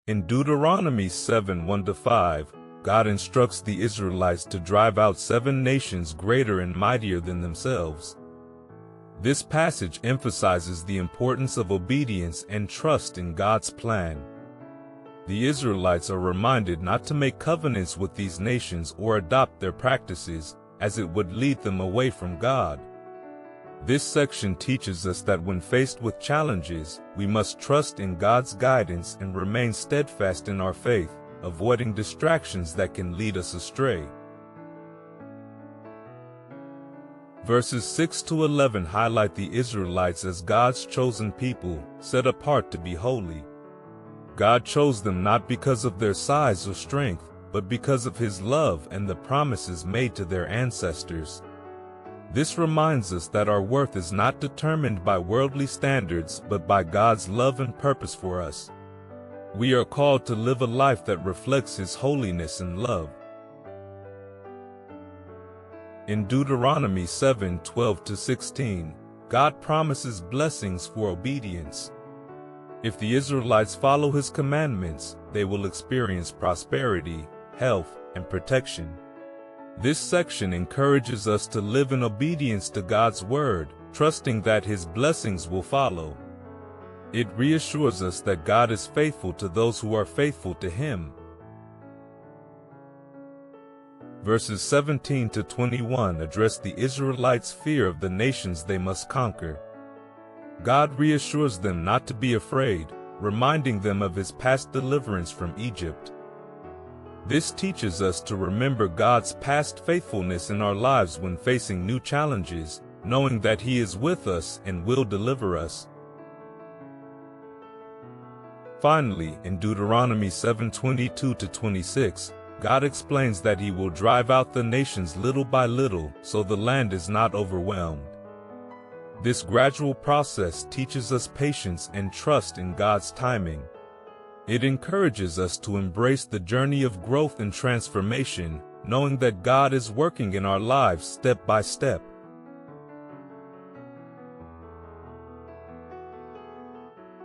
In Deuteronomy 7:1-5, God instructs the Israelites to drive out 7 nations greater and mightier than themselves. This passage emphasizes the importance of obedience and trust in God's plan. The Israelites are reminded not to make covenants with these nations or adopt their practices, as it would lead them away from God. This section teaches us that when faced with challenges, we must trust in God's guidance and remain steadfast in our faith, avoiding distractions that can lead us astray. Verses 6-11 highlight the Israelites as God's chosen people, set apart to be holy. God chose them not because of their size or strength, but because of His love and the promises made to their ancestors. This reminds us that our worth is not determined by worldly standards but by God's love and purpose for us. We are called to live a life that reflects His holiness and love. In Deuteronomy 7:12-16, God promises blessings for obedience. If the Israelites follow His commandments, they will experience prosperity, health, and protection. This section encourages us to live in obedience to God's word, trusting that His blessings will follow. It reassures us that God is faithful to those who are faithful to Him. Verses 17-21 address the Israelites' fear of the nations they must conquer. God reassures them not to be afraid, reminding them of His past deliverance from Egypt. This teaches us to remember God's past faithfulness in our lives when facing new challenges, knowing that He is with us and will deliver us. Finally, in Deuteronomy 7:22-26, God explains that He will drive out the nations little by little, so the land is not overwhelmed. This gradual process teaches us patience and trust in God's timing. It encourages us to embrace the journey of growth and transformation, knowing that God is working in our lives step by step.